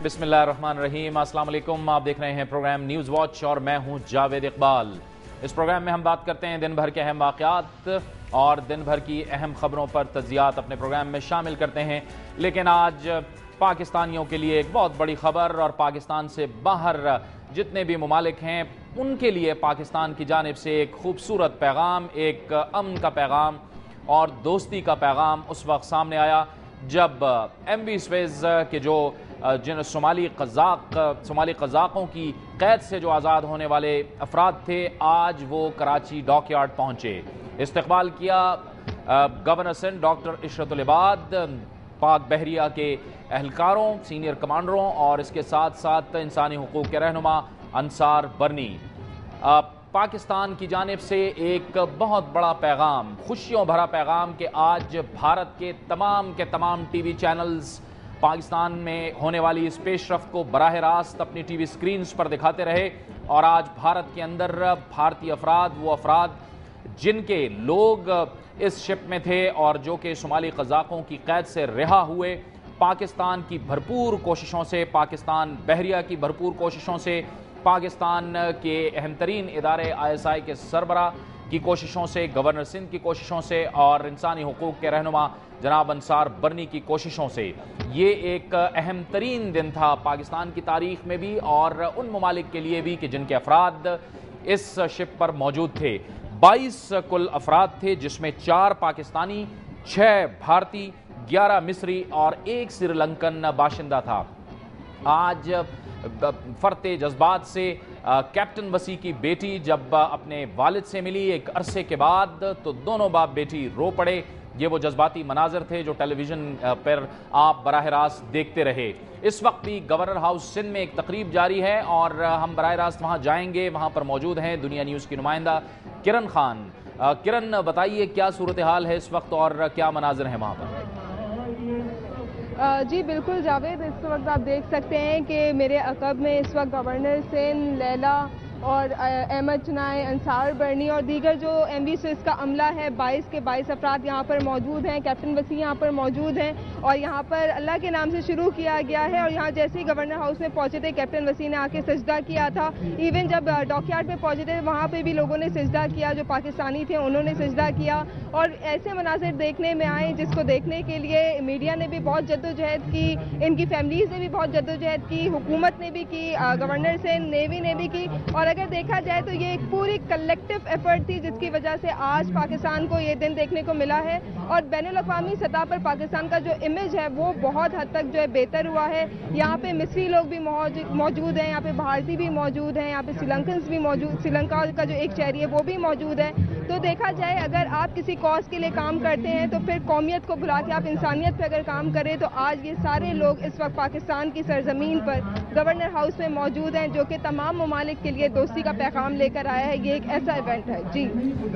बिस्मिल्लाहिर्रहमानिर्रहीम। अस्सलाम वालेकुम। आप देख रहे हैं प्रोग्राम न्यूज़ वॉच और मैं हूं जावेद इकबाल। इस प्रोग्राम में हम बात करते हैं दिन भर के अहम वाक़यात और दिन भर की अहम खबरों पर तज्ज़ियात अपने प्रोग्राम में शामिल करते हैं। लेकिन आज पाकिस्तानियों के लिए एक बहुत बड़ी खबर और पाकिस्तान से बाहर जितने भी ममालिक हैं उनके लिए पाकिस्तान की जानिब से एक खूबसूरत पैगाम, एक अमन का पैगाम और दोस्ती का पैगाम उस वक्त सामने आया जब MV स्वेज़ के जो जिन सोमाली क़ज़ाक़ों की क़ैद से जो आज़ाद होने वाले अफराद थे, आज वो कराची डॉकयार्ड पहुँचे। इस्तक़बाल किया गवर्नर सिंध डॉक्टर इशरतुल इबाद, पाक बहरिया के एहलकारों, सीनियर कमांडरों और इसके साथ साथ इंसानी हुकूक़ के रहनुमा अंसार बरनी। पाकिस्तान की जानिब से एक बहुत बड़ा पैगाम, खुशियों भरा पैगाम कि आज भारत के तमाम TV चैनल्स पाकिस्तान में होने इस इस पेशरफ्त को बराह रास्त अपनी TV स्क्रीन्स पर दिखाते रहे। और आज भारत के अंदर भारतीय अफराद, वो अफराद जिनके लोग इस शिप में थे और जो कि सोमाली क़ज़ाक़ों की क़ैद से रिहा हुए, पाकिस्तान की भरपूर कोशिशों से, पाकिस्तान बहरिया की भरपूर कोशिशों से, पाकिस्तान के अहम तरीन इदारे ISI के सरबरा की कोशिशों से, गवर्नर सिंध की कोशिशों से और इंसानी हुकूक़ के रहनुमा जनाब अंसार बरनी की कोशिशों से ये एक अहम तरीन दिन था पाकिस्तान की तारीख़ में भी और उन ममालिक के लिए भी कि जिनके अफराद इस शिप पर मौजूद थे। 22 कुल अफराद थे जिसमें 4 पाकिस्तानी, 6 भारतीय, 11 मिस्री और 1 श्रीलंकन बाशिंदा था। आज फरते जज्बात से कैप्टन वसी की बेटी जब अपने वालिद से मिली एक अरसे के बाद, तो दोनों बाप बेटी रो पड़े। ये वो जज्बाती मनाजर थे जो टेलीविज़न पर आप बराह रास्त देखते रहे। इस वक्त भी गवर्नर हाउस सिंध में एक तकरीब जारी है और हम बराह रास्त वहाँ जाएंगे। वहाँ पर मौजूद हैं दुनिया न्यूज़ की नुमाइंदा किरण खान। किरण, बताइए क्या सूरत हाल है इस वक्त और क्या मनाजर हैं वहाँ पर? जी बिल्कुल जावेद, इस वक्त आप देख सकते हैं कि मेरे अक़ब में इस वक्त गवर्नर सिंध, लैला और अहमद चुनाए, अंसार बरनी और दीगर जो MV स्वेज़ का अमला है, 22 के 22 अफराद यहाँ पर मौजूद हैं। कैप्टन वसी यहाँ पर मौजूद हैं और यहाँ पर अल्लाह के नाम से शुरू किया गया है। और यहाँ जैसे ही गवर्नर हाउस में पहुँचे थे, कैप्टन वसी ने आके सजदा किया था। इवन जब डॉकयार्ड में पहुँचे थे वहाँ पर भी लोगों ने सजदा किया, जो पाकिस्तानी थे उन्होंने सजदा किया। और ऐसे मनाज़िर देखने में आए जिसको देखने के लिए मीडिया ने भी बहुत जद्दोजहद की, इनकी फैमिलीज़ ने भी बहुत जद्दोजहद की, हुकूमत ने भी की, गवर्नर से नेवी ने भी की। और अगर देखा जाए तो ये एक पूरी कलेक्टिव एफर्ट थी जिसकी वजह से आज पाकिस्तान को ये दिन देखने को मिला है। और बैनुल-अक़वामी सतह पर पाकिस्तान का जो इमेज है वो बहुत हद तक जो है बेहतर हुआ है। यहाँ पे मिस्री लोग भी मौजूद हैं, यहाँ पे भारतीय भी मौजूद हैं, यहाँ पे श्रीलंकन्स भी मौजूद, श्रीलंका का जो एक शहरी है वो भी मौजूद है। तो देखा जाए अगर आप किसी कॉज के लिए काम करते हैं तो फिर कौमियत को भुला के आप इंसानियत पे अगर काम करें, तो आज ये सारे लोग इस वक्त पाकिस्तान की सरजमीन पर गवर्नर हाउस में मौजूद हैं जो कि तमाम ममालिक के लिए दोस्ती का पैगाम लेकर आया है। ये एक ऐसा इवेंट है। जी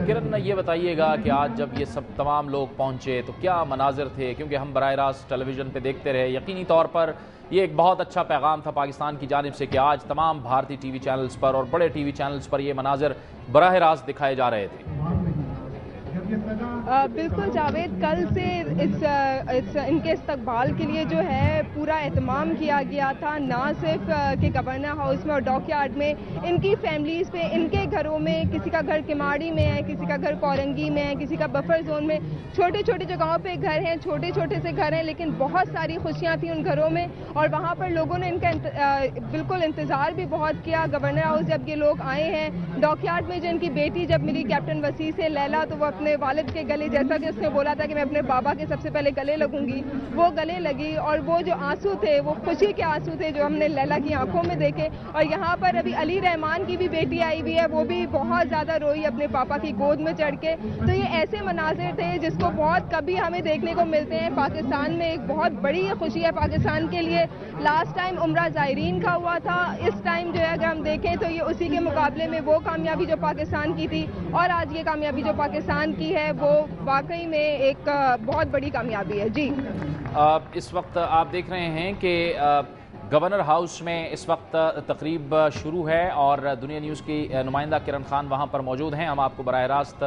किरण, ये बताइएगा कि आज जब ये सब तमाम लोग पहुंचे तो क्या मनाजिर थे, क्योंकि हम बराह रास्त टेलीविज़न पे देखते रहे। यकीनी तौर पर ये एक बहुत अच्छा पैगाम था पाकिस्तान की जानिब से कि आज तमाम भारतीय TV चैनल्स पर और बड़े TV चैनल्स पर ये मनाजिर बराह रास्त दिखाए जा रहे थे। बिल्कुल जावेद, कल से इनके इस्तकबाल के लिए जो है पूरा एहतमाम किया गया था, ना सिर्फ कि गवर्नर हाउस में और डॉकयार्ड में, इनकी फैमिलीज़ पे, इनके घरों में, किसी का घर किमाड़ी में है, किसी का घर कोरंगी में है, किसी का बफर जोन में, छोटे छोटे जगहों पे घर हैं, छोटे छोटे से घर हैं, लेकिन बहुत सारी खुशियाँ थी उन घरों में। और वहाँ पर लोगों ने इनका बिल्कुल इंतज़ार भी बहुत किया। गवर्नर हाउस जब ये लोग आए हैं, डॉकयार्ड में जो इनकी बेटी जब मिली कैप्टन वसी से, लैला, तो वो अपने वालिद के गले, जैसा कि उसने बोला था कि मैं अपने बाबा के सबसे पहले गले लगूंगी, वो गले लगी। और वो जो आंसू थे वो खुशी के आंसू थे जो हमने लैला की आंखों में देखे। और यहाँ पर अभी अली रहमान की भी बेटी आई हुई है, वो भी बहुत ज़्यादा रोई अपने पापा की गोद में चढ़ के। तो ये ऐसे मनाजिर थे जिसको बहुत कभी हमें देखने को मिलते हैं पाकिस्तान में। एक बहुत बड़ी खुशी है पाकिस्तान के लिए। लास्ट टाइम उम्रा ज़ायरीन का हुआ था, इस टाइम जो है अगर हम देखें तो ये उसी के मुकाबले में वो कामयाबी जो पाकिस्तान की थी और आज ये कामयाबी जो पाकिस्तान की है वो वाकई में एक बहुत बड़ी कामयाबी है। जी इस वक्त आप देख रहे हैं कि گورنر ہاؤس میں اس وقت تقریب شروع ہے اور دنیا نیوز کی نمائندہ کرن خان وہاں پر موجود ہیں. ہم آپ کو براہ راست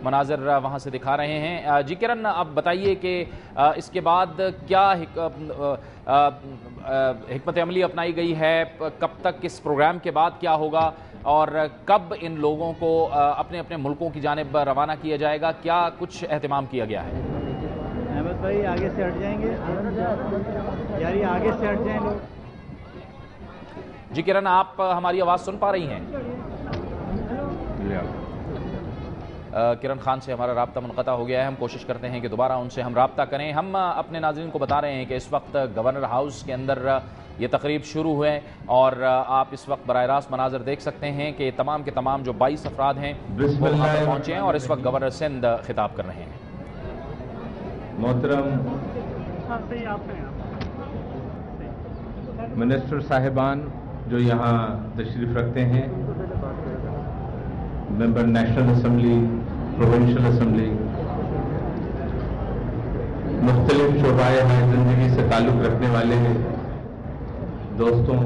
مناظر وہاں سے دکھا رہے ہیں. جی کرن، آپ بتائیے کہ اس کے بعد کیا حکمت عملی اپنائی گئی ہے، کب تک اس پروگرام کے بعد کیا ہوگا اور کب ان لوگوں کو اپنے اپنے ملکوں کی جانب روانہ کیا جائے گا؟ کیا کچھ اہتمام کیا گیا ہے؟ احمد بھائی آگے سے ہٹ جائیں گے یاری، آگے سے ہٹ جائیں لوگ. جی کرن، آپ ہماری آواز سن پا رہی ہیں؟ کرن خان سے ہمارا رابطہ منقطع ہو گیا ہے. ہم کوشش کرتے ہیں کہ دوبارہ ان سے ہم رابطہ کریں. ہم اپنے ناظرین کو بتا رہے ہیں کہ اس وقت گورنر ہاؤس کے اندر یہ تقریب شروع ہوئے اور آپ اس وقت براہ راست مناظر دیکھ سکتے ہیں کہ تمام کے تمام جو 22 افراد ہیں وہ وہاں پر پہنچے ہیں اور اس وقت گورنر سندھ خطاب کر رہے ہیں. محترم منسٹر صاحبان جو یہاں تشریف رکھتے ہیں، ممبر نیشنل اسمبلی، پروونشل اسمبلی، مختلف شعبۂ زندگی سے تعلق رکھنے والے دوستوں،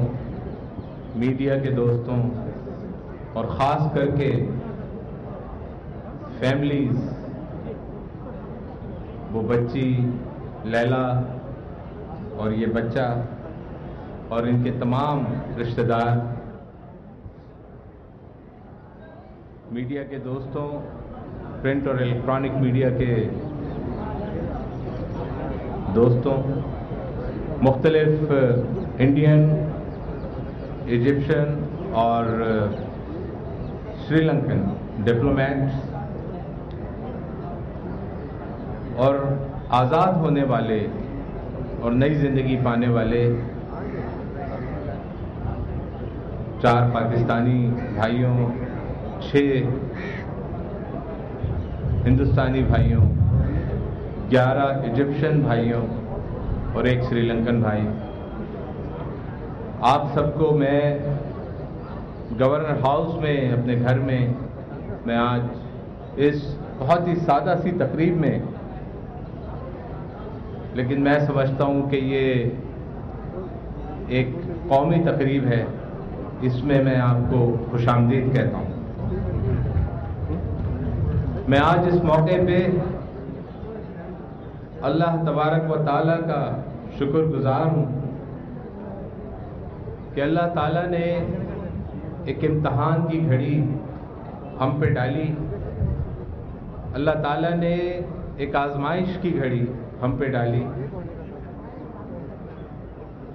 میڈیا کے دوستوں اور خاص کر کے فیملیز، وہ بچی لیلا اور یہ بچہ اور ان کے تمام رشتہ دار، میڈیا کے دوستوں، پرنٹ اور الیکٹرانک میڈیا کے دوستوں، مختلف انڈین، ایجپشن اور سری لنکن ڈپلومیٹس اور آزاد ہونے والے اور نئی زندگی پانے والے 4 پاکستانی بھائیوں، 6 ہندوستانی بھائیوں، 11 ایجپشن بھائیوں اور 1 سری لنکن بھائی، آپ سب کو میں گورنر ہاؤس میں اپنے گھر میں آج اس بہت ہی سادہ سی تقریب میں، لیکن میں سمجھتا ہوں کہ یہ ایک قومی تقریب ہے، اس میں آپ کو خوش آمدید کہتا ہوں. میں آج اس موقع پہ اللہ تبارک و تعالیٰ کا شکر گزار ہوں کہ اللہ تعالیٰ نے ایک امتحان کی گھڑی ہم پہ ڈالی، اللہ تعالیٰ نے ایک آزمائش کی گھڑی ہم پہ ڈالی،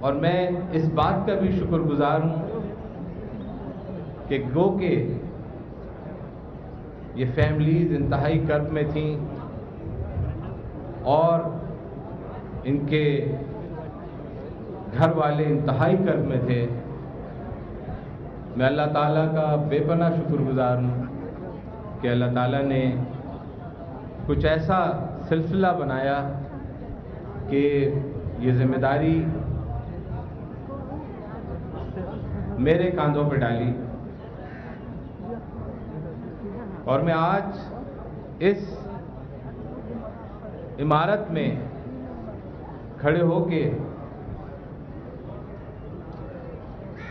اور میں اس بات کا بھی شکر گزار ہوں کہ گو کہ یہ فیملیز انتہائی کرب میں تھیں اور ان کے گھر والے انتہائی کرب میں تھے. میں اللہ تعالیٰ کا بے پناہ شکر گزار ہوں کہ اللہ تعالیٰ نے کچھ ایسا سلسلہ بنایا کہ یہ ذمہ داری میرے کاندھوں پہ ڈالی، اور میں آج اس عمارت میں کھڑے ہو کے،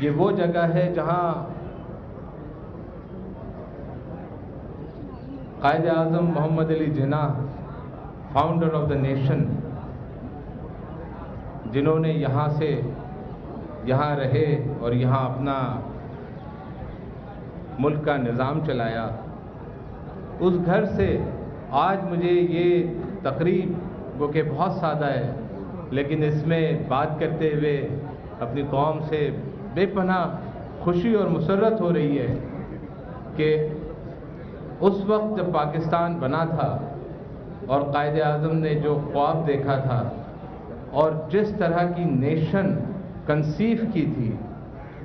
یہ وہ جگہ ہے جہاں قائد اعظم محمد Ali Jinnah, founder of the nation, جنہوں نے یہاں سے یہاں رہے اور یہاں اپنا ملک کا نظام چلایا، اس گھر سے آج مجھے یہ تقریب وہ کہ بہت سادہ ہے، لیکن اس میں بات کرتے ہوئے اپنی قوم سے بے پناہ خوشی اور مسرت ہو رہی ہے کہ اس وقت جب پاکستان بنا تھا اور قائد اعظم نے جو خواب دیکھا تھا اور جس طرح کی نیشن کنسیو کی تھی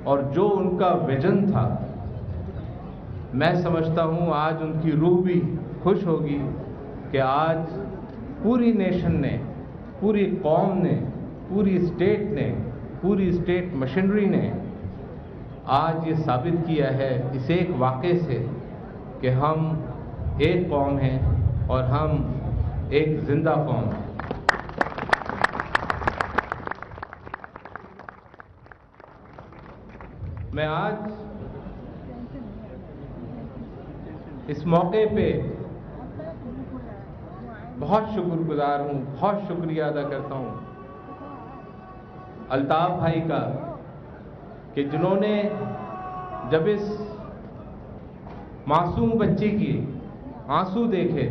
اور جو ان کا ویژن تھا، میں سمجھتا ہوں آج ان کی روح بھی خوش ہوگی کہ آج پوری نیشن نے، پوری قوم نے، پوری اسٹیٹ نے، پوری اسٹیٹ مشینری نے آج یہ ثابت کیا ہے اس ایک واقعے سے کہ ہم ایک قوم ہیں اور ہم ایک زندہ قوم ہیں. मैं आज इस मौके पे बहुत शुक्रगुजार हूँ, बहुत शुक्रिया अदा करता हूँ अल्ताफ भाई का कि जिन्होंने जब इस मासूम बच्ची की आंसू देखे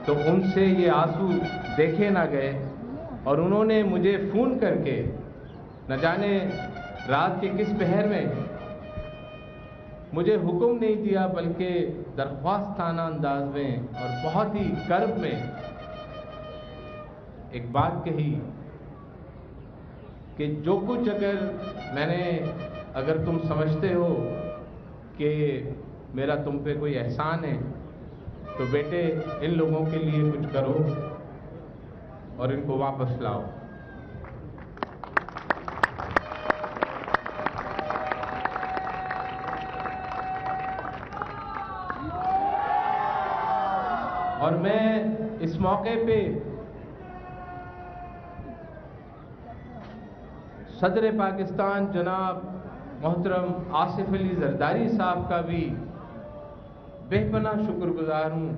तो उनसे ये आंसू देखे ना गए और उन्होंने मुझे फ़ोन करके न जाने रात के किस पहर में मुझे हुक्म नहीं दिया बल्कि दरख्वास्ताना अंदाज में और बहुत ही कर्ब में एक बात कही कि जो कुछ अगर तुम समझते हो कि मेरा तुम पे कोई एहसान है तो बेटे इन लोगों के लिए कुछ करो और इनको वापस लाओ। और मैं इस मौके पे सदर पाकिस्तान जनाब मोहतरम आसिफ अली जरदारी साहब का भी बेपनाह शुक्रगुजार हूँ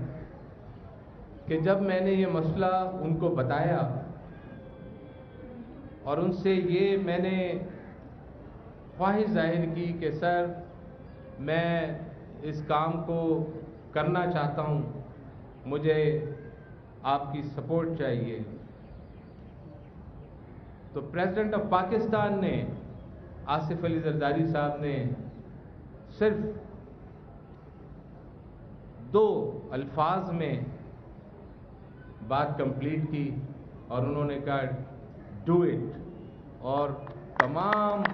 कि जब मैंने ये मसला उनको बताया और उनसे ये मैंने ख्वाहिश जाहिर की कि सर मैं इस काम को करना चाहता हूँ, मुझे आपकी सपोर्ट चाहिए, तो प्रेसिडेंट ऑफ पाकिस्तान ने आसिफ अली जरदारी साहब ने सिर्फ 2 अल्फाज में बात कंप्लीट की और उन्होंने कहा डू इट, और तमाम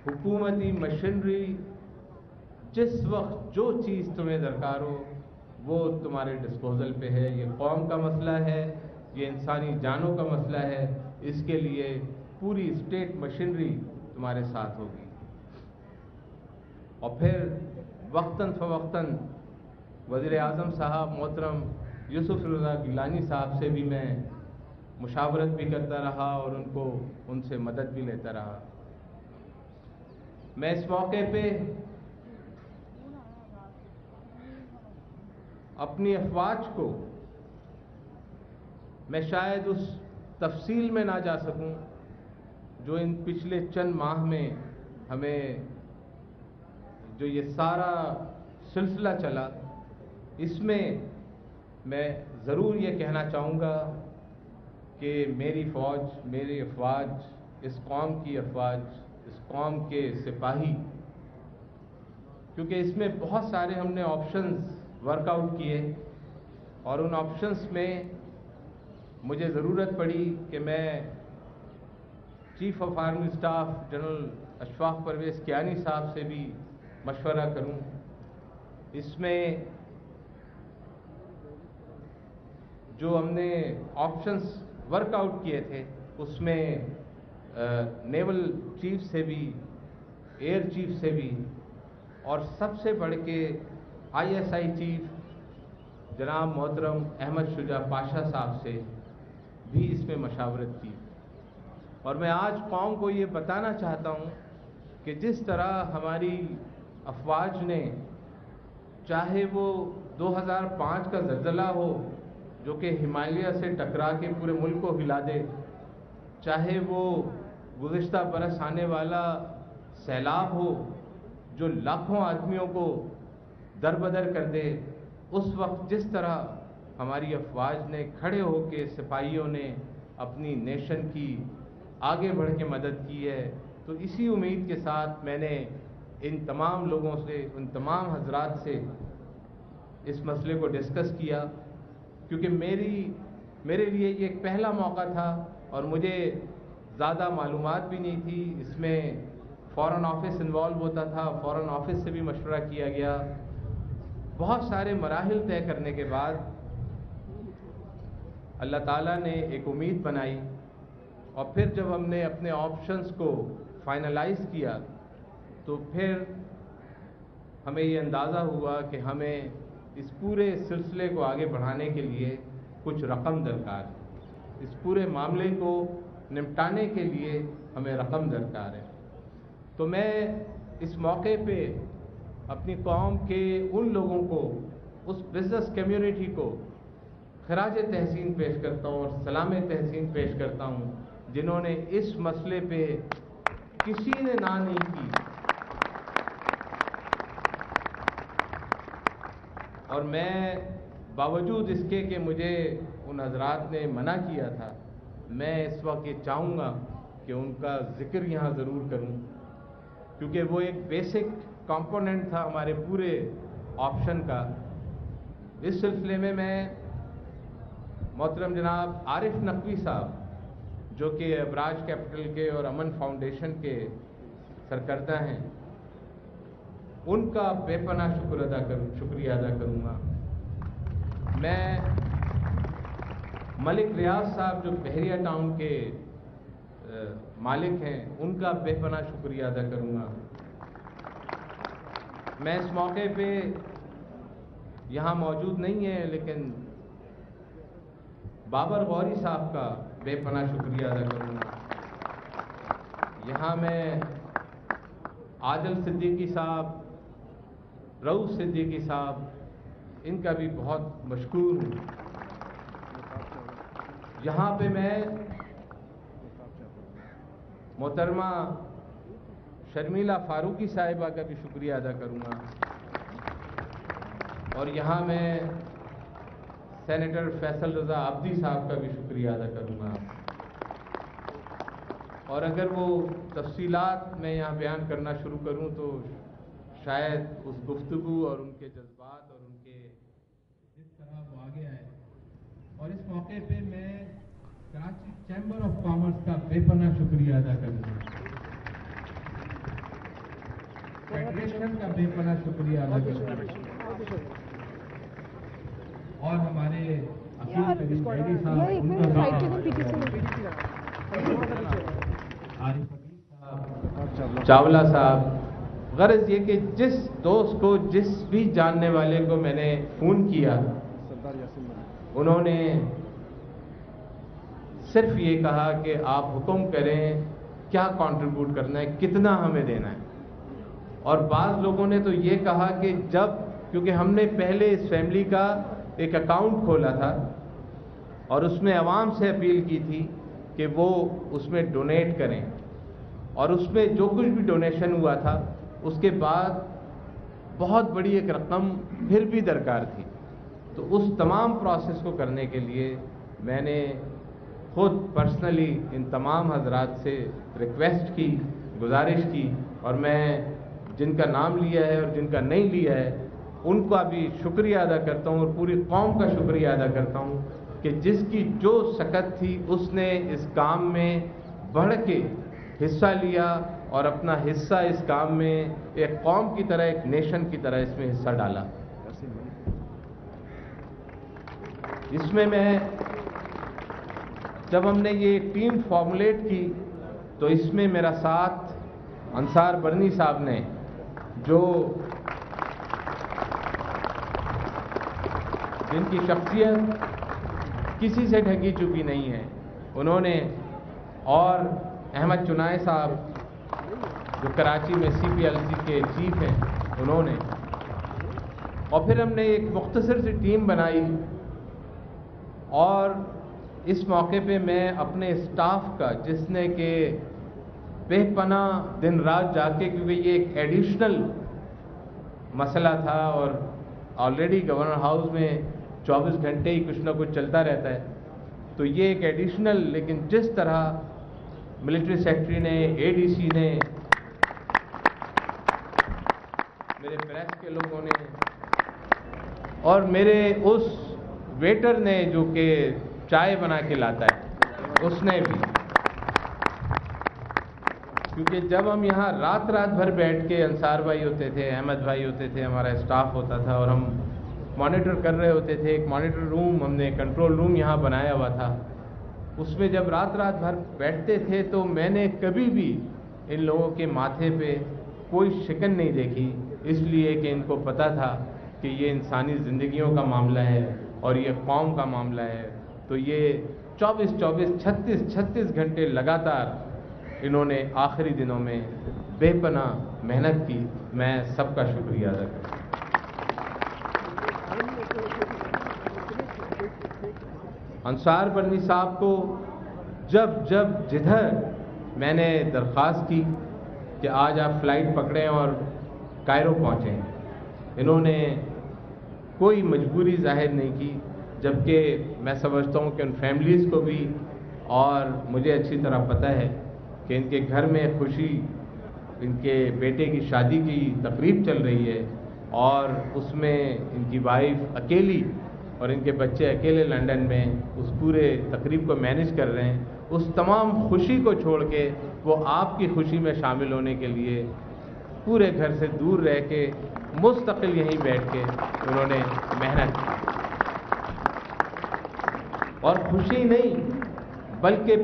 हुकूमती मशीनरी जिस वक्त जो चीज़ तुम्हें दरकार हो वो तुम्हारे डिस्पोजल पे है। ये कौम का मसला है, ये इंसानी जानों का मसला है, इसके लिए पूरी स्टेट मशीनरी तुम्हारे साथ होगी। और फिर वक्तन फ़वक्तन वज़ीर आज़म साहब मोहतरम यूसुफ रज़ा गिलानी साहब से भी मैं मुशावरत भी करता रहा और उनसे मदद भी लेता रहा। मैं इस मौके पे अपनी अफवाज को मैं शायद उस तफसील में ना जा सकूं जो इन पिछले चंद माह में हमें जो ये सारा सिलसिला चला, इसमें मैं ज़रूर ये कहना चाहूँगा कि मेरी फ़ौज, मेरी अफवाज, इस कौम की अफवाज, इस कौम के सिपाही, क्योंकि इसमें बहुत सारे हमने ऑप्शंस वर्कआउट किए और उन ऑप्शंस में मुझे ज़रूरत पड़ी कि मैं chief of army staff general Ashfaq Parvez Kayani साहब से भी मशवरा करूं। इसमें जो हमने ऑप्शंस वर्कआउट किए थे उसमें नेवल चीफ से भी, एयर चीफ से भी, और सबसे बढ़ के ISI चीफ जनाब मोहतरम अहमद शुजा पाशा साहब से भी इसमें मशावरत की। और मैं आज कौम को ये बताना चाहता हूँ कि जिस तरह हमारी अफवाज ने, चाहे वो 2005 का ज़लज़ला हो जो कि हिमालय से टकरा के पूरे मुल्क को हिला दे, चाहे वो गुज़िश्ता बरस आने वाला सैलाब हो जो लाखों आदमियों को दरबदर कर दे, उस वक्त जिस तरह हमारी अफवाज ने खड़े होकर सिपाहियों ने अपनी नेशन की आगे बढ़ के मदद की है, तो इसी उम्मीद के साथ मैंने इन तमाम लोगों से, उन तमाम हजरात से इस मसले को डिस्कस किया, क्योंकि मेरे लिए ये एक पहला मौका था और मुझे ज़्यादा मालूमात भी नहीं थी। इसमें फ़ॉरेन ऑफिस इन्वॉल्व होता था, फ़ॉरेन ऑफिस से भी मशवरा किया गया। बहुत सारे मराहिल तय करने के बाद अल्लाह ताला ने एक उम्मीद बनाई और फिर जब हमने अपने ऑप्शंस को फाइनलाइज किया तो फिर हमें ये अंदाज़ा हुआ कि हमें इस पूरे सिलसिले को आगे बढ़ाने के लिए कुछ रकम दरकार है। इस पूरे मामले को निपटाने के लिए हमें रकम दरकार है। तो मैं इस मौके पे अपनी कौम के उन लोगों को, उस बिज़नेस कम्युनिटी को खराज तहसीन पेश करता हूँ और सलाम तहसीन पेश करता हूँ जिन्होंने इस मसले पे किसी ने ना नहीं की और मैं बावजूद इसके कि मुझे उन हजरात ने मना किया था, मैं इस वक्त ये चाहूँगा कि उनका जिक्र यहाँ ज़रूर करूँ क्योंकि वो एक बेसिक कंपोनेंट था हमारे पूरे ऑप्शन का। इस सिलसिले में मैं मोहतरम जनाब आरिफ नकवी साहब जो कि अबराज कैपिटल के और अमन फाउंडेशन के सरकर्ता हैं, उनका बेपनाह शुक्रिया अदा करूँगा। मैं मलिक रियाज साहब जो बहरिया टाउन के मालिक हैं, उनका बेपनाह शुक्रिया अदा करूँगा। मैं इस मौके पे यहाँ मौजूद नहीं है लेकिन बाबर गौरी साहब का बेपनाह शुक्रिया अदा करूँगा। यहाँ मैं आदिल सिद्दीकी साहब, रऊफ सिद्दीकी साहब, इनका भी बहुत मशकूर हूँ। यहाँ पे मैं मोहतरमा शर्मिला फारूकी साहिबा का भी शुक्रिया अदा करूँगा और यहाँ मैं सेनेटर फैसल रज़ा आब्दी साहब का भी शुक्रिया अदा करूँगा। और अगर वो तफसीलात मैं यहाँ बयान करना शुरू करूँ तो शायद उस गुफ्तगू और उनके जज्बात और उनके जिस तरह वो आगे आए। और इस मौके पे मैं कराची चैम्बर ऑफ कॉमर्स का बेपनाह शुक्रिया अदा करूँगा, फेडरेशन का बेपनाह शुक्रिया अदा करूँगा और हमारे अकील करीम बेगी साहब, उनका आरिफ साहब, चावला साहब। गरज ये कि जिस दोस्त को, जिस भी जानने वाले को मैंने फ़ोन किया, उन्होंने सिर्फ ये कहा कि आप हुक्म करें, क्या कंट्रीब्यूट करना है, कितना हमें देना है। और बाज़ लोगों ने तो ये कहा कि जब, क्योंकि हमने पहले इस फैमिली का एक अकाउंट खोला था और उसमें अवाम से अपील की थी कि वो उसमें डोनेट करें और उसमें जो कुछ भी डोनेशन हुआ था उसके बाद बहुत बड़ी एक रकम फिर भी दरकार थी। तो उस तमाम प्रोसेस को करने के लिए मैंने खुद पर्सनली इन तमाम हजरात से रिक्वेस्ट की, गुजारिश की और मैं जिनका नाम लिया है और जिनका नहीं लिया है उनका भी शुक्रिया अदा करता हूँ और पूरी कौम का शुक्रिया अदा करता हूँ कि जिसकी जो सकत थी उसने इस काम में बढ़ के हिस्सा लिया और अपना हिस्सा इस काम में एक कौम की तरह, एक नेशन की तरह इसमें हिस्सा डाला। इसमें मैं, जब हमने ये टीम फॉर्मुलेट की तो इसमें मेरा साथ अंसार बरनी साहब ने, जो जिनकी शख्सियत किसी से ढकी चुकी नहीं है, उन्होंने, और अहमद चुनाए साहब जो कराची में CPLC के चीफ हैं, उन्होंने, और फिर हमने एक मुख्तसर सी टीम बनाई। और इस मौके पे मैं अपने स्टाफ का, जिसने कि बेपनाह दिन रात जाके, क्योंकि ये एक एडिशनल मसला था और ऑलरेडी गवर्नर हाउस में 24 घंटे ही कुछ ना कुछ चलता रहता है, तो ये एक एडिशनल, लेकिन जिस तरह मिलिट्री सेक्रेटरी ने, ADC ने, मेरे प्रेस के लोगों ने और मेरे उस वेटर ने जो कि चाय बना के लाता है, उसने भी, क्योंकि जब हम यहाँ रात भर बैठ के, अंसार भाई होते थे, अहमद भाई होते थे, हमारा स्टाफ होता था और हम मॉनिटर कर रहे होते थे। एक मॉनिटर रूम, हमने कंट्रोल रूम यहाँ बनाया हुआ था, उसमें जब रात भर बैठते थे तो मैंने कभी भी इन लोगों के माथे पे कोई शिकन नहीं देखी, इसलिए कि इनको पता था कि ये इंसानी ज़िंदगियों का मामला है और ये कौम का मामला है। تو یہ 36 گھنٹے لگاتار انہوں نے آخری دنوں میں بے پناہ محنت کی. میں سب کا شکریہ ادا کرتا ہوں. انصار برنی صاحب کو جدھر میں نے درخواست کی کہ آج آپ فلائٹ پکڑیں اور کائرو پہنچیں, انہوں نے کوئی مجبوری ظاہر نہیں کی, جبکہ میں سمجھتا ہوں کہ ان فیملیز کو بھی اور مجھے اچھی طرح پتہ ہے کہ ان کے گھر میں خوشی, ان کے بیٹے کی شادی کی تقریب چل رہی ہے اور اس میں ان کی وائف اکیلی اور ان کے بچے اکیلے لنڈن میں اس پورے تقریب کو مینیج کر رہے ہیں. اس تمام خوشی کو چھوڑ کے وہ آپ کی خوشی میں شامل ہونے کے لیے پورے گھر سے دور رہ کے مستقل یہیں بیٹھ کے انہوں نے محنت کی. اور خوشی نہیں بلکہ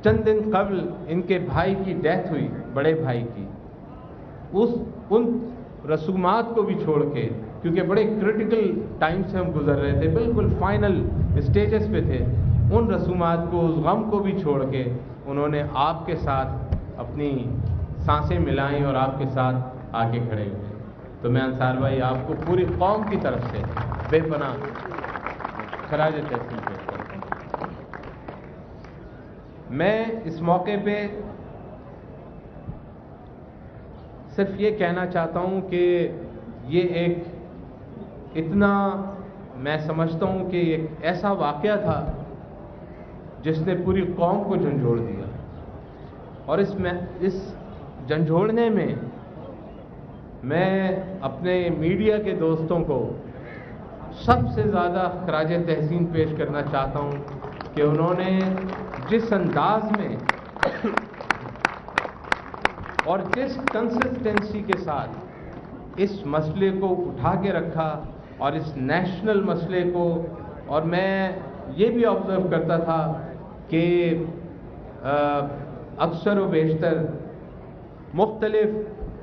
چند دن قبل ان کے بھائی کی ڈیتھ ہوئی, بڑے بھائی کی, ان رسومات کو بھی چھوڑ کے, کیونکہ بڑے کرٹیکل ٹائم سے ہم گزر رہے تھے, بالکل فائنل اسٹیجز پہ تھے, ان رسومات کو, اس غم کو بھی چھوڑ کے انہوں نے آپ کے ساتھ اپنی سانسیں ملائیں اور آپ کے ساتھ آ کے کھڑے ہوئے. تو میں انصار بھائی آپ کو پوری قوم کی طرف سے بے پناہ خراج تحسین پیش کرتا ہوں. میں اس موقع پہ صرف یہ کہنا چاہتا ہوں کہ یہ ایک اتنا, میں سمجھتا ہوں کہ ایک ایسا واقعہ تھا جس نے پوری قوم کو جھنجھوڑ دیا, اور اس جھنجھوڑنے میں میں اپنے میڈیا کے دوستوں کو سب سے زیادہ خراج تحسین پیش کرنا چاہتا ہوں کہ انہوں نے جس انداز میں اور جس کنسسٹنسی کے ساتھ اس مسئلے کو اٹھا کے رکھا اور اس نیشنل مسئلے کو, اور میں یہ بھی آبزرو کرتا تھا کہ اکثر و بیشتر مختلف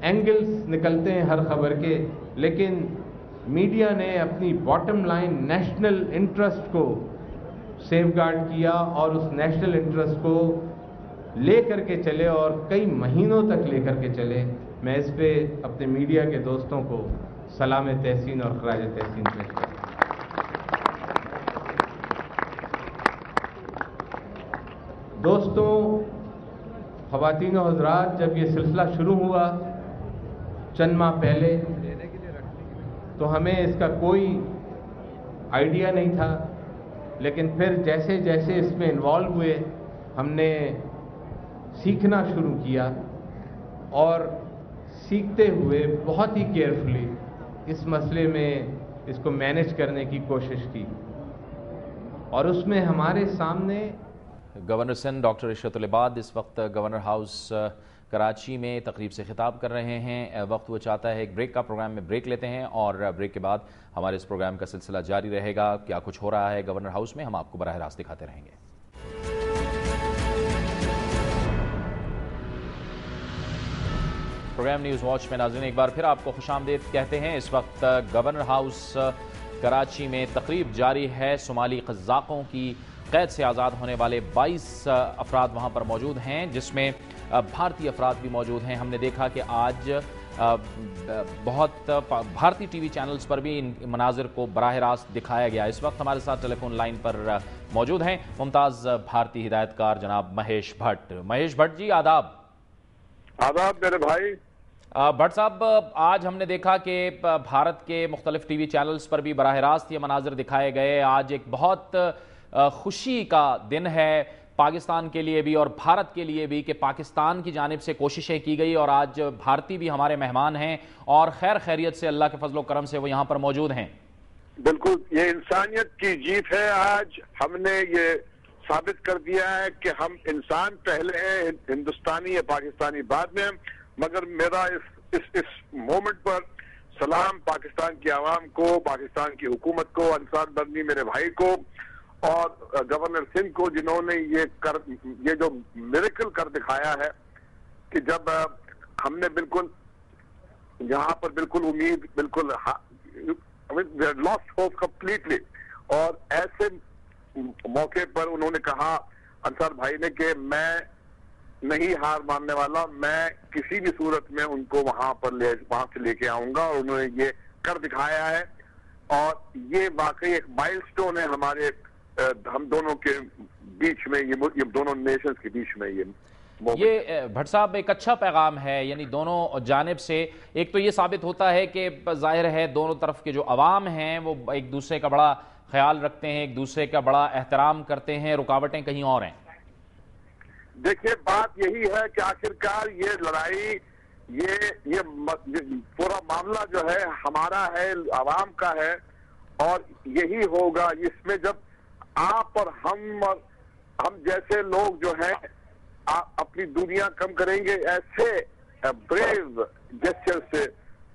اینگلز نکلتے ہیں ہر خبر کے, لیکن میڈیا نے اپنی باٹم لائن نیشنل انٹرسٹ کو سیف گارڈ کیا اور اس نیشنل انٹرسٹ کو لے کر کے چلے اور کئی مہینوں تک لے کر کے چلے. میں اس پہ اپنے میڈیا کے دوستوں کو سلام تحسین اور خراج تحسین پیش کرتا ہوں. دوستوں, خواتین و حضرات, جب یہ سلسلہ شروع ہوا چند ماہ پہلے تو ہمیں اس کا کوئی آئیڈیا نہیں تھا, لیکن پھر جیسے جیسے اس میں انوالو ہوئے ہم نے سیکھنا شروع کیا اور سیکھتے ہوئے بہت ہی کیئرفلی اس مسئلے میں اس کو مینیج کرنے کی کوشش کی. اور اس میں ہمارے سامنے گورنر سندھ ڈاکٹر عشرت العباد اس وقت گورنر ہاؤس کراچی میں تقریب سے خطاب کر رہے ہیں. وقت وہ چاہتا ہے ایک بریک کا, پروگرام میں بریک لیتے ہیں اور بریک کے بعد ہمارے اس پروگرام کا سلسلہ جاری رہے گا. کیا کچھ ہو رہا ہے گورنر ہاؤس میں ہم آپ کو براہ راست دکھاتے رہیں گے. پروگرام نیوز واچ میں ناظرین ایک بار پھر آپ کو خوش آمدید کہتے ہیں. اس وقت گورنر ہاؤس کراچی میں تقریب جاری ہے. صومالی قزاقوں کی قید سے آزاد ہونے والے 22 افراد وہاں پر موجود ہیں, جس میں بھارتی افراد بھی موجود ہیں. ہم نے دیکھا کہ آج بہت بھارتی ٹی وی چینلز پر بھی ان مناظر کو براہ راست دکھایا گیا. اس وقت ہمارے ساتھ ٹیلی فون لائن پر موجود ہیں ممتاز بھارتی ہدایت کار جناب مہیش بھٹ. مہیش بھٹ جی, آداب. آداب میرے بھائی. بھٹ صاحب, آج ہم نے دیکھا کہ بھارت کے مختلف ٹی وی چینلز پر بھی براہ راست یہ مناظر دکھائے گئے. آج ایک بہت خوشی کا دن ہے پاکستان کے لیے بھی اور بھارت کے لیے بھی کہ پاکستان کی جانب سے کوششیں کی گئی اور آج بھارتی بھی ہمارے مہمان ہیں اور خیر خیریت سے اللہ کے فضل و کرم سے وہ یہاں پر موجود ہیں. بالکل, یہ انسانیت کی جیت ہے. آج ہم نے یہ ثابت کر دیا ہے کہ ہم انسان پہلے ہیں, ہندوستانی یا پاکستانی بعد میں. مگر میرا اس مومنٹ پر سلام پاکستان کی عوام کو, پاکستان کی حکومت کو, انصار برنی میرے بھائی کو اور گورنر سندھ کو, جنہوں نے یہ جو میریکل کر دکھایا ہے کہ جب ہم نے بالکل یہاں پر بالکل امید, بالکل لاسٹ ہوپ کمپلیٹلی, اور ایسے मौके पर उन्होंने कहा अंसार भाई ने कि मैं नहीं हार मानने वाला, मैं किसी भी सूरत में उनको वहां से लेके आऊंगा, और उन्होंने ये कर दिखाया है। और ये वाकई एक माइलस्टोन है हमारे हम दोनों के बीच में, ये दोनों नेशंस के बीच में ये भट्ट साहब एक अच्छा पैगाम है, यानी दोनों जानिब से। एक तो ये साबित होता है कि जाहिर है दोनों तरफ के जो अवाम हैं वो एक दूसरे का बड़ा ख्याल रखते हैं, एक दूसरे का बड़ा एहतराम करते हैं, रुकावटें कहीं और हैं। देखिए बात यही है कि आखिरकार ये लड़ाई, ये पूरा मामला जो है हमारा है, आवाम का है, और यही होगा इसमें जब आप और हम जैसे लोग जो हैं अपनी दुनिया कम करेंगे ऐसे ब्रेव जेस्चर से,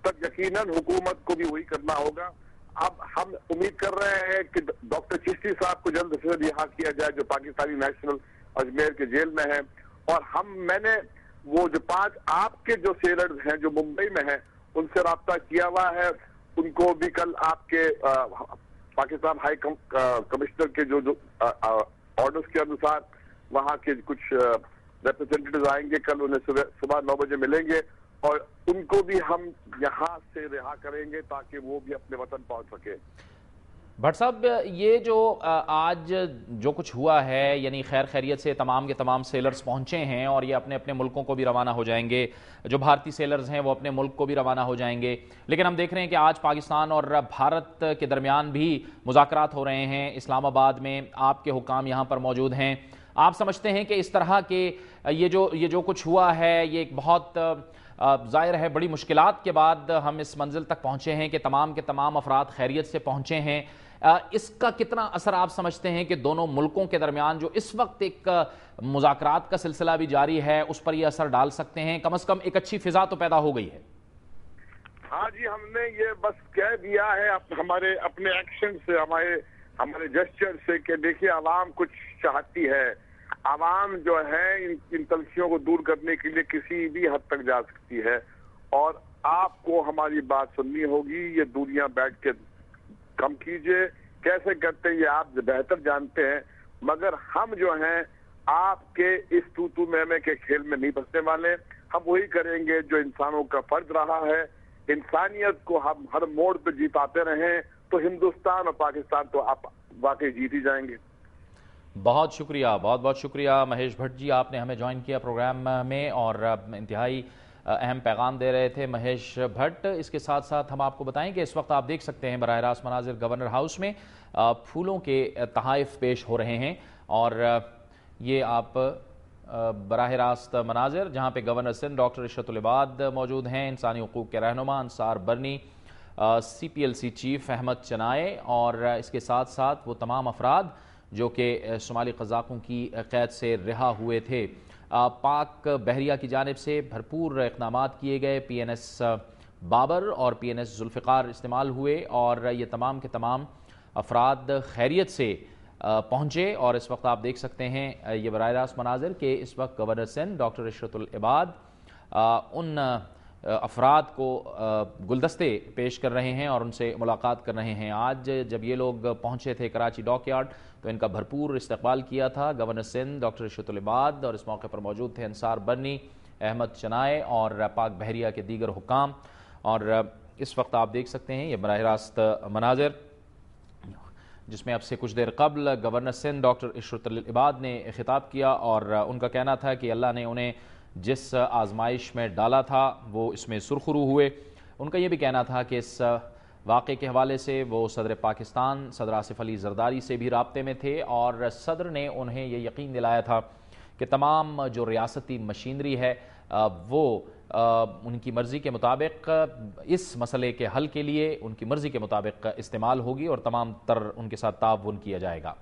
तब यकीनन हुकूमत को भी वही करना होगा। अब हम उम्मीद कर रहे हैं कि डॉक्टर चिश्ती साहब को जल्द से जल्द रिहा किया जाए, जो पाकिस्तानी नेशनल अजमेर के जेल में है। और मैंने वो जो 5 आपके जो सेलर्स हैं जो मुंबई में हैं उनसे राब्ता किया हुआ है, उनको भी कल आपके पाकिस्तान हाई कमिश्नर के जो ऑर्डर्स के अनुसार वहाँ के कुछ रिप्रेजेंटेटिव आएंगे, कल उन्हें सुबह 9 बजे मिलेंगे, और उनको भी हम यहाँ से रिहा करेंगे ताकि वो भी अपने वतन पहुँच सके। भट्ट साहब ये जो आज जो कुछ हुआ है, यानी खैर खैरियत से तमाम के तमाम सेलर्स पहुंचे हैं और ये अपने अपने मुल्कों को भी रवाना हो जाएंगे, जो भारतीय सेलर्स हैं वो अपने मुल्क को भी रवाना हो जाएंगे। लेकिन हम देख रहे हैं कि आज पाकिस्तान और भारत के दरमियान भी मुज़ाकरात हो रहे हैं इस्लामाबाद में, आपके हुक्काम यहाँ पर मौजूद हैं। आप समझते हैं कि इस तरह के ये जो कुछ हुआ है ये एक बहुत ज़ाहिर है बड़ी मुश्किलात के बाद हम इस मंजिल तक पहुँचे हैं कि तमाम के तमाम अफराद खैरियत से पहुँचे हैं, इसका कितना असर आप समझते हैं कि दोनों मुल्कों के दरमियान जो इस वक्त एक मुज़ाकरात का सिलसिला भी जारी है उस पर यह असर डाल सकते हैं? कम से कम एक अच्छी फिजा तो पैदा हो गई है। हाँ जी, हमने ये बस कह दिया है हमारे अपने एक्शन से, हमारे जेस्चर से कि देखिए आवाम कुछ चाहती है, आवाम जो है इन तलखियों को दूर करने के लिए किसी भी हद तक जा सकती है, और आपको हमारी बात सुननी होगी। ये दूरियां बैठ के कम कीजिए, कैसे करते हैं ये आप बेहतर जानते हैं, मगर हम जो हैं आपके इस तू मैं के खेल में नहीं फंसने वाले। हम वही करेंगे जो इंसानों का फर्ज रहा है, इंसानियत को हम हर मोड़ पे जीताते रहें तो हिंदुस्तान और पाकिस्तान तो आप वाकई जीत ही जाएंगे। बहुत शुक्रिया, बहुत बहुत शुक्रिया महेश भट्ट जी, आपने हमें ज्वाइन किया प्रोग्राम में और इंतहाई अहम पैगाम दे रहे थे महेश भट्ट। इसके साथ साथ हम आपको बताएं कि इस वक्त आप देख सकते हैं बराह रास्त मनाजिर गवर्नर हाउस में फूलों के तहाइफ पेश हो रहे हैं, और ये आप बराह रास्त मनाजिर जहाँ पे गवर्नर सिंध डॉक्टर इशरतुल इबाद मौजूद हैं, इंसानी हुकूक के रहनुमा अंसार बरनी, CPLC चीफ अहमद चनाए, और इसके साथ साथ वो तमाम अफराद जो कि सोमाली क़ज़ाक़ों की क़ैद से रिहा हुए थे। पाक बहरिया की जानिब से भरपूर इक़दामात किए गए, PNS बाबर और PNS जुल्फ़िकार इस्तेमाल हुए, और ये तमाम के तमाम अफराद खैरियत से पहुँचे। और इस वक्त आप देख सकते हैं ये बराह रास्त मनाजिर के इस वक्त गवर्नर सिंध डॉक्टर इशरतुल इबाद उन अफराद को गुलदस्ते पेश कर रहे हैं और उनसे मुलाकात कर रहे हैं। आज जब ये लोग पहुँचे थे कराची डॉकयार्ड तो इनका भरपूर इस्तकबाल किया था गवर्नर सिंध डॉक्टर इशरतुल इबाद, और इस मौके पर मौजूद थे अंसार बरनी, अहमद चनाए और पाक बहरिया के दीगर हुक्काम। और इस वक्त आप देख सकते हैं ये बराह रास्त मनाजिर जिसमें अब से कुछ देर कबल गवर्नर सिंध डॉक्टर इशरतुल इबाद ने खिताब किया, और उनका कहना था कि अल्लाह ने उन्हें जिस आजमाइश में डाला था वो इसमें सुरखरू हुए। उनका ये भी कहना था कि इस वाक़े के हवाले से वो सदर पाकिस्तान सदर आसिफ अली ज़रदारी से भी राब्ते में थे, और सदर ने उन्हें ये यकीन दिलाया था कि तमाम जो रियासती मशीनरी है वो उनकी मर्ज़ी के मुताबिक इस मसले के हल के लिए उनकी मर्ज़ी के मुताबिक इस्तेमाल होगी और तमाम तर उनके साथ ताउन किया जाएगा।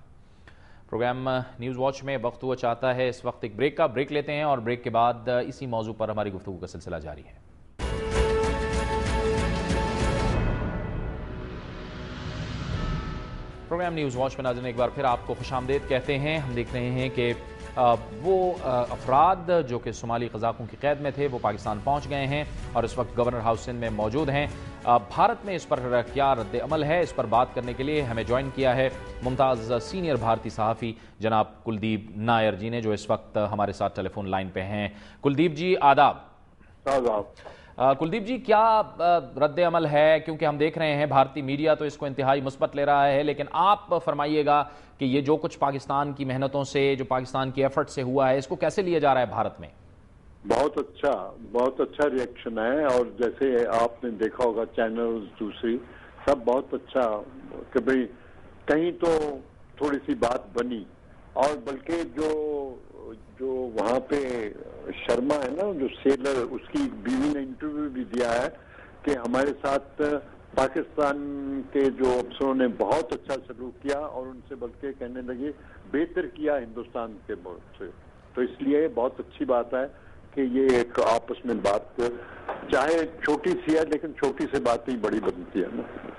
प्रोग्राम न्यूज़ वॉच में वक्त हुआ चाहता है इस वक्त एक ब्रेक लेते हैं, और ब्रेक के बाद इसी मौजू पर हमारी गुफ्तगू का सिलसिला जारी है। प्रोग्राम न्यूज़ वॉच में नाज़रीन एक बार फिर आपको खुशामदीद कहते हैं। हम देख रहे हैं कि وہ افراد جو کہ صومالی قزاقوں کی قید میں تھے وہ پاکستان پہنچ گئے ہیں اور اس وقت گورنر ہاؤس سندھ میں موجود ہیں۔ بھارت میں اس پر کیا رد عمل ہے، اس پر بات کرنے کے لیے ہمیں جوائن کیا ہے ممتاز سینئر بھارتی صحافی جناب کلدیپ نائر جی نے، جو اس وقت ہمارے ساتھ ٹیلی فون لائن پہ ہیں۔ کلدیپ جی آداب۔ کلدیپ جی کیا رد عمل ہے، کیونکہ ہم دیکھ رہے ہیں بھارتی میڈیا تو اس کو انتہائی مثبت لے رہا ہے، لیکن آپ فرمائیے گا کہ یہ جو کچھ پاکستان کی محنتوں سے، جو پاکستان کی ایفرٹ سے ہوا ہے، اس کو کیسے لیا جا رہا ہے بھارت میں؟ بہت اچھا ریئیکشن ہے، اور جیسے آپ نے دیکھا ہوگا چینلز دوسری سب بہت اچھا کہ بھئی کہیں تو تھوڑی سی بات بنی، اور بلکہ جو وہاں پہ شرما ہے نا، جو سیلر، اس کی بیوی نے انٹرویو بھی دیا ہے کہ ہمارے ساتھ پاکستان کے جو افسروں نے بہت اچھا سلوک کیا، اور ان سے بلکہ کہنے لگے بہتر کیا ہندوستان کے ملک سے۔ تو اس لیے بہت اچھی بات ہے کہ یہ ایک آپس میں بات چاہے چھوٹی سی ہے، لیکن چھوٹی سے باتیں بڑی بنتی ہے نا۔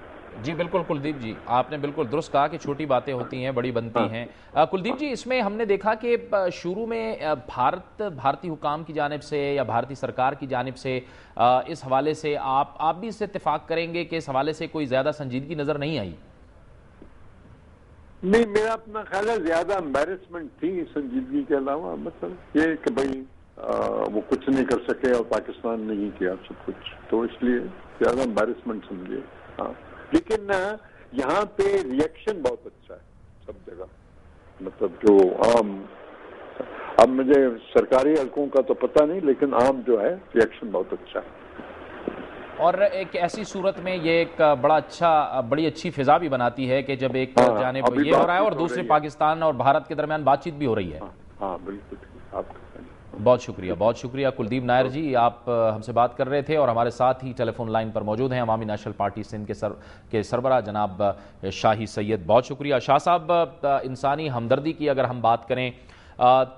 جی بالکل کلدیپ جی، آپ نے بالکل درست کہا کہ چھوٹی باتیں ہوتی ہیں بڑی بنتی ہیں۔ کلدیپ جی اس میں ہم نے دیکھا کہ شروع میں بھارتی حکام کی جانب سے یا بھارتی سرکار کی جانب سے اس حوالے سے آپ بھی اس سے اتفاق کریں گے کہ اس حوالے سے کوئی زیادہ سنجیدگی نظر نہیں آئی؟ نہیں، میرا اپنا خیال ہے زیادہ امبیرسمنٹ تھی سنجیدگی کے علاوہ، مطلب یہ کہ بھائی وہ کچھ نہیں کر سکے اور پاکستان نے ہی کیا سب کچھ، تو اس لیے زیادہ امبیرسمنٹ سمجھے۔ ہاں، لیکن یہاں پہ ریئیکشن بہت اچھا ہے سب جگہ، مطلب جو عام، اب مجھے سرکاری حلقوں کا تو پتہ نہیں، لیکن عام جو ہے ریئیکشن بہت اچھا ہے۔ اور ایک ایسی صورت میں یہ ایک بڑی اچھی فضا بھی بناتی ہے کہ جب ایک جانب یہ ہو رہا ہے اور دوسرے پاکستان اور بھارت کے درمیان بات چیت بھی ہو رہی ہے۔ ہاں بالکل، آپ بہت شکریہ کلدیپ نائر جی، آپ ہم سے بات کر رہے تھے، اور ہمارے ساتھ ہی ٹیلی فون لائن پر موجود ہیں عوامی نیشنل پارٹی سندھ کے سربراہ جناب شاہی سید۔ بہت شکریہ شاہ صاحب۔ انسانی ہمدردی کی اگر ہم بات کریں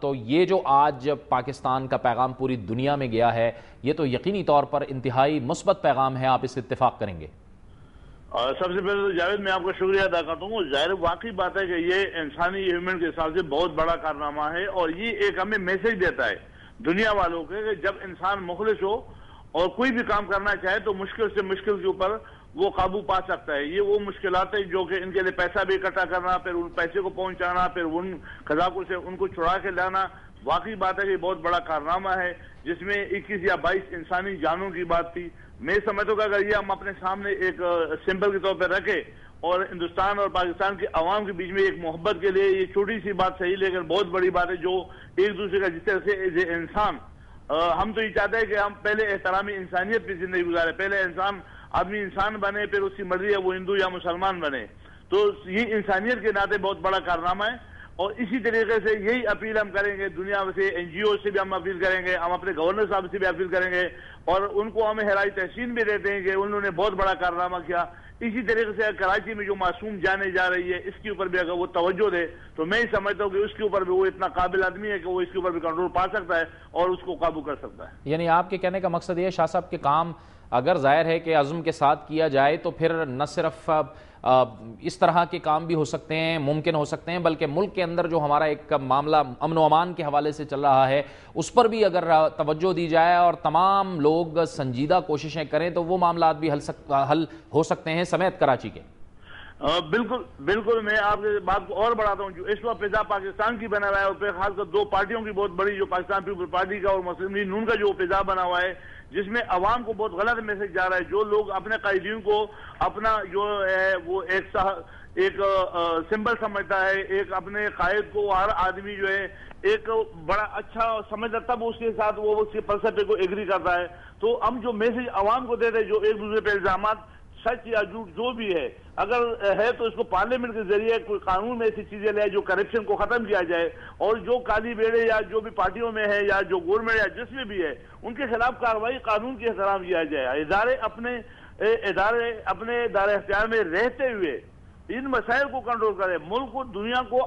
تو یہ جو آج پاکستان کا پیغام پوری دنیا میں گیا ہے، یہ تو یقینی طور پر انتہائی مثبت پیغام ہے، آپ اس سے اتفاق کریں گے؟ سب سے پہلے تو جاوید میں آپ کا شکریہ ادا کرتا ہوں۔ ظاہر واقعی بات ہے کہ یہ انسانی ہیومن کے حساب سے بہت بڑا کارنامہ ہے، اور یہ ایک ہمیں میسج دیتا ہے دنیا والوں کے کہ جب انسان مخلص ہو اور کوئی بھی کام کرنا چاہے تو مشکل سے مشکل کے اوپر وہ قابو پا سکتا ہے۔ یہ وہ مشکلات ہیں جو کہ ان کے لیے پیسہ بھی اکٹھا کرنا، پھر ان پیسے کو پہنچانا، پھر ان قزاقوں سے ان کو چھڑا کے لانا، واقعی بات ہے کہ بہت بڑا کارنامہ ہے، جس میں 21 یا 22 انسانی جانوں کی بات تھی۔ میں سمجھتا ہوں کہ اگر یہ ہم اپنے سامنے ایک سمبل کے طور پہ رکھے اور ہندوستان اور پاکستان کے عوام کے بیچ میں ایک محبت کے لیے، یہ چھوٹی سی بات صحیح لیکن بہت بڑی بات ہے، جو ایک دوسرے کا جس طرح سے انسان، ہم تو یہ چاہتے ہیں کہ ہم پہلے احترامی انسانیت پہ زندگی گزارے، پہلے آدمی انسان بنے، پھر اس کی مرضی ہے وہ ہندو یا مسلمان بنے۔ تو یہ انسانیت کے ناطے بہت بڑا کارنامہ ہے، اور اسی طریقے سے یہی اپیل ہم کریں گے دنیا سے، این جی او سے بھی ہم اپیل کریں گے، ہم اپنے گورنر صاحب سے بھی اپیل کریں گے، اور ان کو ہمیں خراج تحسین بھی دیتے ہیں کہ انہوں نے بہت بڑا کارنامہ کیا۔ اسی طریقے سے کراچی میں جو معصوم جانے جا رہی ہے، اس کے اوپر بھی اگر وہ توجہ دے تو میں سمجھتا ہوں کہ اس کے اوپر بھی وہ اتنا قابل آدمی ہے کہ وہ اس کے اوپر بھی کنٹرول پا سکتا ہے اور اس کو قابو کر سکتا ہے۔ یعنی آپ کے کہنے کا مقصد یہ شاہ صاحب کے کام اگر ظاہر ہے کہ عزم کے ساتھ کیا جائے تو پھر نہ صرف اس طرح کے کام بھی ہو سکتے ہیں، ممکن ہو سکتے ہیں، بلکہ ملک کے اندر جو ہمارا ایک معاملہ امن و امان کے حوالے سے چل رہا ہے اس پر بھی اگر توجہ دی جائے اور تمام لوگ سنجیدہ کوششیں کریں تو وہ معاملات بھی حل ہو سکتے ہیں سمیت کراچی کے۔ بالکل میں آپ کی بات کو اور بڑھاتا ہوں، جو اس وقت فضا پاکستان کی بنا ہوا ہے، اور پھر خاص کر دو پارٹیوں کی بہت بڑی، جو پاکستان پیپل پارٹی کا اور مسلم لیگ نون کا جو فضا بنا ہوا ہے، جس میں عوام کو بہت غلط میسج جا رہا ہے۔ جو لوگ اپنے قائدین کو اپنا جو ہے وہ ایک سمبل سمجھتا ہے، ایک اپنے قائد کو ہر آدمی جو ہے ایک بڑا اچھا سمجھتا، تب اس کے ساتھ وہ اس کے فلسفے کو ایگری کرتا ہے۔ تو ہم جو میسج عوام کو دیتے ہیں، جو ایک دوسرے پہ الزامات سچ یا جھوٹ جو بھی ہے اگر ہے تو اس کو پارلیمنٹ کے ذریعے کوئی قانون میں ایسی چیزیں لائے جو کرپشن کو ختم کیا جائے، اور جو کالی بیڑے یا جو بھی پارٹیوں میں ہے یا جو گورنمنٹ یا جس میں بھی ہے ان کے خلاف کارروائی قانون کے احترام کیا جائے۔ ادارے اپنے دائرہ اختیار میں رہتے ہوئے ان مسائل کو کنٹرول کرے۔ ملک کو، دنیا کو،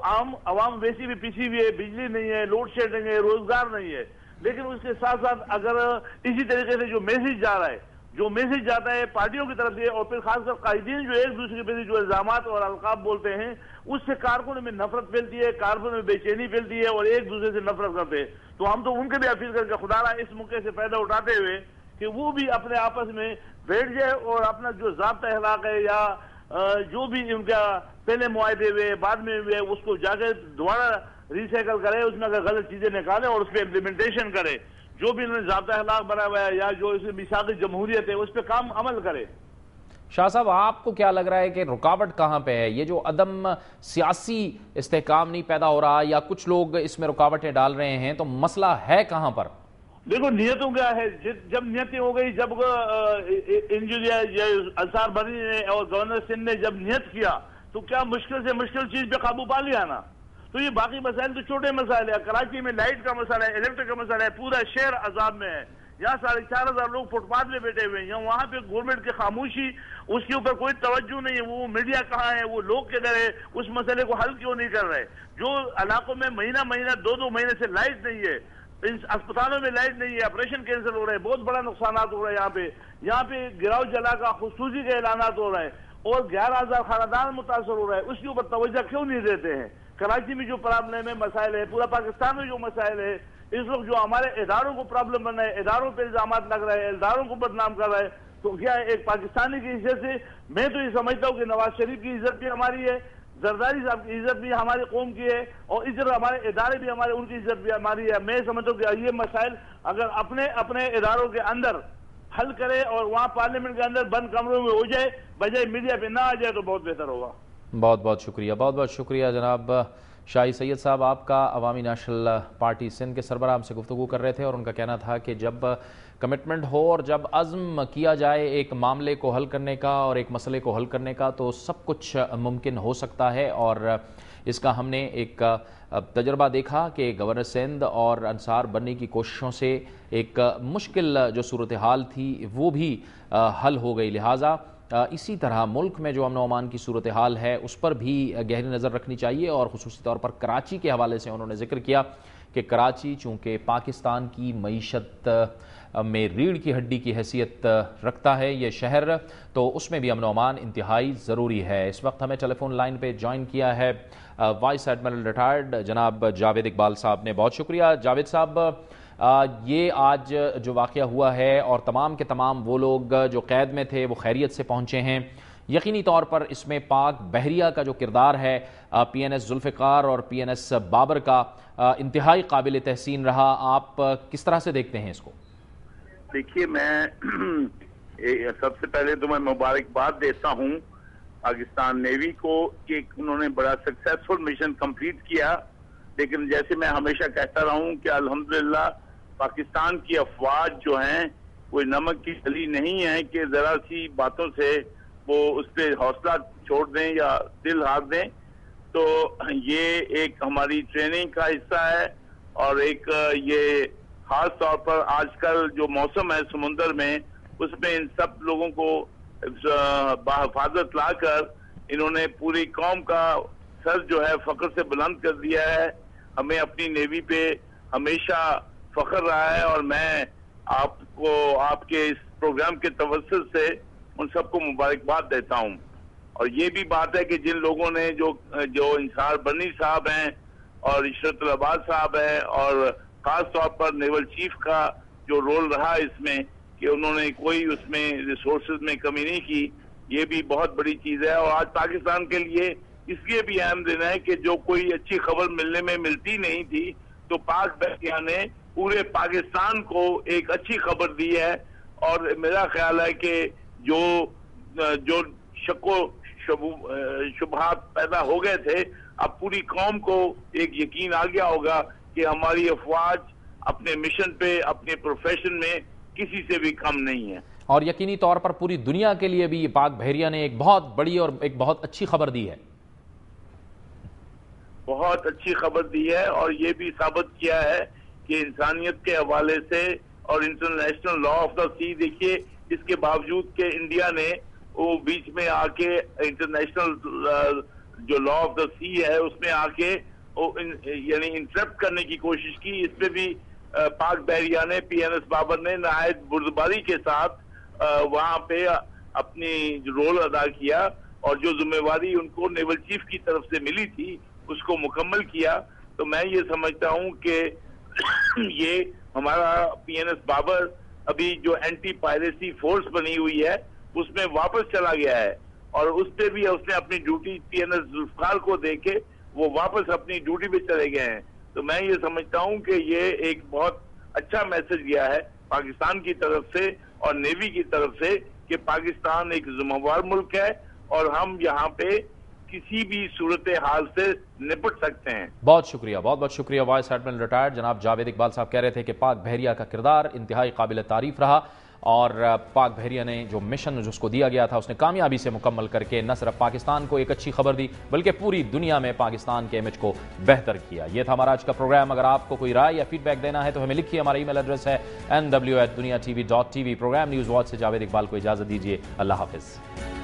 عوام ویسی بھی پیچھے بھی ہے، بجلی نہیں ہے، لوڈ شیڈنگ ہے، روزگار نہیں ہے، لیکن اس کے ساتھ ساتھ اگر اسی طریقے سے جو میسج جا رہا ہے جو میسج جاتا ہے پارٹیوں کی طرف سے، اور پھر خاص کر قائدین جو ایک دوسرے کے پہ جو الزامات اور القاب بولتے ہیں، اس سے کارکنوں میں نفرت پھیلتی ہے، کارکنوں میں بے چینی پھیلتی ہے اور ایک دوسرے سے نفرت کرتے ہیں. تو ہم تو ان کے بھی اپیل کر کے خدا را اس موقع سے فائدہ اٹھاتے ہوئے کہ وہ بھی اپنے آپس میں بیٹھ جائے اور اپنا جو ضابطہ اخلاق ہے یا جو بھی ان کا پہلے معاہدے ہوئے بعد میں ہوئے اس کو جا کے دوبارہ ریسائیکل کرے، اس میں اگر غلط چیزیں نکالے اور اس پہ امپلیمنٹیشن کرے، جو بھی انہوں نے ضابطہ اخلاق بنا ہوا ہے یا جو اس میں میثاق جمہوریت ہے اس پہ کام عمل کرے. شاہ صاحب، آپ کو کیا لگ رہا ہے کہ رکاوٹ کہاں پہ ہے؟ یہ جو عدم سیاسی استحکام نہیں پیدا ہو رہا یا کچھ لوگ اس میں رکاوٹیں ڈال رہے ہیں، تو مسئلہ ہے کہاں پر؟ دیکھو نیتوں کا ہے، جب نیتیں ہو گئی، جب انصار بری نے اور گورنر سندھ نے جب نیت کیا تو کیا مشکل سے مشکل چیز پہ قابو پا لیا نا. تو یہ باقی مسائل تو چھوٹے مسائل ہیں. کراچی میں لائٹ کا مسئلہ ہے، الیکٹرک کا مسئلہ ہے، پورا شہر عذاب میں ہے. یہاں 4,500 لوگ فٹ پاتھ میں بیٹھے ہوئے ہیں. یہاں وہاں پہ گورنمنٹ کی خاموشی، اس کے اوپر کوئی توجہ نہیں ہے. وہ میڈیا کہاں ہے، وہ لوگ کدھر ہے، اس مسئلے کو حل کیوں نہیں کر رہے؟ جو علاقوں میں مہینہ 2 مہینے سے لائٹ نہیں ہے، اسپتالوں میں لائٹ نہیں ہے، آپریشن کینسل ہو رہے ہیں، بہت بڑا نقصانات ہو رہے ہیں. یہاں پہ گراؤ جلا کا خصوصی کے اعلانات ہو رہے ہیں اور 11,000 خاندان متاثر ہو رہے ہیں. اس کے اوپر توجہ کیوں نہیں دیتے ہیں؟ کراچی میں جو پرابلم ہے، مسائل ہے، پورا پاکستان میں جو مسائل ہے، اس وقت جو ہمارے اداروں کو پرابلم بن رہا ہے، اداروں پہ الزامات لگ رہے ہیں، اداروں کو بدنام کر رہا ہے، تو کیا ایک پاکستانی کی عزت سے میں تو یہ سمجھتا ہوں کہ نواز شریف کی عزت بھی ہماری ہے، زرداری صاحب کی عزت بھی ہماری قوم کی ہے، اور اس طرح ہمارے ادارے بھی ہمارے، ان کی عزت بھی ہماری ہے. میں سمجھتا ہوں کہ یہ مسائل اگر اپنے اداروں کے اندر حل کرے اور وہاں پارلیمنٹ کے اندر بند کمروں میں ہو جائے، بجائے میڈیا پہ نہ آ جائے، تو بہت بہتر ہوگا. بہت بہت شکریہ، بہت بہت شکریہ جناب شاہی سید صاحب. آپ کا عوامی نیشنل پارٹی سندھ کے سربراہ ہم سے گفتگو کر رہے تھے اور ان کا کہنا تھا کہ جب کمٹمنٹ ہو اور جب عزم کیا جائے ایک معاملے کو حل کرنے کا اور ایک مسئلے کو حل کرنے کا، تو سب کچھ ممکن ہو سکتا ہے. اور اس کا ہم نے ایک تجربہ دیکھا کہ گورنر سندھ اور انصار بننے کی کوششوں سے ایک مشکل جو صورتحال تھی وہ بھی حل ہو گئی. لہٰذا اسی طرح ملک میں جو امن و امان کی صورتحال ہے اس پر بھی گہری نظر رکھنی چاہیے. اور خصوصی طور پر کراچی کے حوالے سے انہوں نے ذکر کیا کہ کراچی چونکہ پاکستان کی معیشت میں ریڑھ کی ہڈی کی حیثیت رکھتا ہے یہ شہر، تو اس میں بھی امن و امان انتہائی ضروری ہے. اس وقت ہمیں ٹیلی فون لائن پہ جوائن کیا ہے وائس ایڈمرل ریٹائرڈ جناب جاوید اقبال صاحب نے. بہت شکریہ جاوید صاحب. یہ آج جو واقعہ ہوا ہے اور تمام کے تمام وہ لوگ جو قید میں تھے وہ خیریت سے پہنچے ہیں. یقینی طور پر اس میں پاک بحریہ کا جو کردار ہے پی این ایس ذوالفقار اور پی این ایس بابر کا انتہائی قابل تحسین رہا. آپ کس طرح سے دیکھتے ہیں اس کو؟ دیکھیے، میں سب سے پہلے تو میں مبارکباد دیتا ہوں پاکستان نیوی کو کہ انہوں نے بڑا سکسیسفل مشن کمپلیٹ کیا. لیکن جیسے میں ہمیشہ کہتا رہا ہوں کہ الحمدللہ پاکستان کی افواج جو ہیں وہ نمک کی گلی نہیں ہے کہ ذرا سی باتوں سے وہ اس پہ حوصلہ چھوڑ دیں یا دل ہار دیں. تو یہ ایک ہماری ٹریننگ کا حصہ ہے اور ایک یہ خاص طور پر آج کل جو موسم ہے سمندر میں، اس میں ان سب لوگوں کو بحفاظت لا کر انہوں نے پوری قوم کا سر جو ہے فخر سے بلند کر دیا ہے. ہمیں اپنی نیوی پہ ہمیشہ فخر رہا ہے اور میں آپ کو آپ کے اس پروگرام کے توسط سے ان سب کو مبارکباد دیتا ہوں. اور یہ بھی بات ہے کہ جن لوگوں نے جو انصار بنی صاحب ہیں اور عشرت العباد صاحب ہیں اور خاص طور پر نیول چیف کا جو رول رہا اس میں کہ انہوں نے کوئی اس میں ریسورسز میں کمی نہیں کی، یہ بھی بہت بڑی چیز ہے. اور آج پاکستان کے لیے اس لیے بھی اہم دن ہے کہ جو کوئی اچھی خبر ملنے میں ملتی نہیں تھی تو پاک بحریہ نے پورے پاکستان کو ایک اچھی خبر دی ہے. اور میرا خیال ہے کہ جو شک و شبہات پیدا ہو گئے تھے، اب پوری قوم کو ایک یقین آ گیا ہوگا کہ ہماری افواج اپنے مشن پہ اپنے پروفیشن میں کسی سے بھی کم نہیں ہے. اور یقینی طور پر پوری دنیا کے لیے بھی پاک بحریہ نے ایک بہت بڑی اور ایک بہت اچھی خبر دی ہے. بہت اچھی خبر دی ہے اور یہ بھی ثابت کیا ہے کہ انسانیت کے حوالے سے اور انٹرنیشنل لا آف دا سی، دیکھیے اس کے باوجود کہ انڈیا نے وہ بیچ میں آ کے انٹرنیشنل جو لا آف دا سی ہے اس میں آ کے یعنی انٹرپٹ کرنے کی کوشش کی، اس پہ بھی پاک بحریہ نے پی این ایس بابر نے نہایت بردباری کے ساتھ वहाँ पे अपनी रोल अदा किया और जो जिम्मेवारी उनको नेवल चीफ की तरफ से मिली थी उसको मुकम्मल किया। तो मैं ये समझता हूँ कि ये हमारा PNS बाबर अभी जो एंटी पायरेसी फोर्स बनी हुई है उसमें वापस चला गया है और उस पे भी उसने अपनी ड्यूटी PNS जुल्फकार को देके वो वापस अपनी ड्यूटी पे चले गए हैं। तो मैं ये समझता हूँ कि ये एक बहुत अच्छा मैसेज गया है पाकिस्तान की तरफ से और नेवी की तरफ से कि पाकिस्तान एक जिम्मेवार मुल्क है और हम यहाँ पे किसी भी सूरत हाल से निपट सकते हैं। बहुत बहुत शुक्रिया वाइस एडमिरल रिटायर्ड जनाब जावेद इकबाल साहब कह रहे थे कि पाक बहरिया का किरदार इंतहाई काबिल तारीफ रहा और पाक बहरिया ने जो मिशन जिसको दिया गया था उसने कामयाबी से मुकम्मल करके न सिर्फ पाकिस्तान को एक अच्छी खबर दी बल्कि पूरी दुनिया में पाकिस्तान के इमेज को बेहतर किया। यह था हमारा आज का प्रोग्राम। अगर आपको कोई राय या फीडबैक देना है तो हमें लिखिए। हमारा ईमेल एड्रेस है nw@duniatv.tv। प्रोग्राम न्यूज़ वॉच से जावेद इकबाल को इजाजत दीजिए। अल्लाह हाफिज।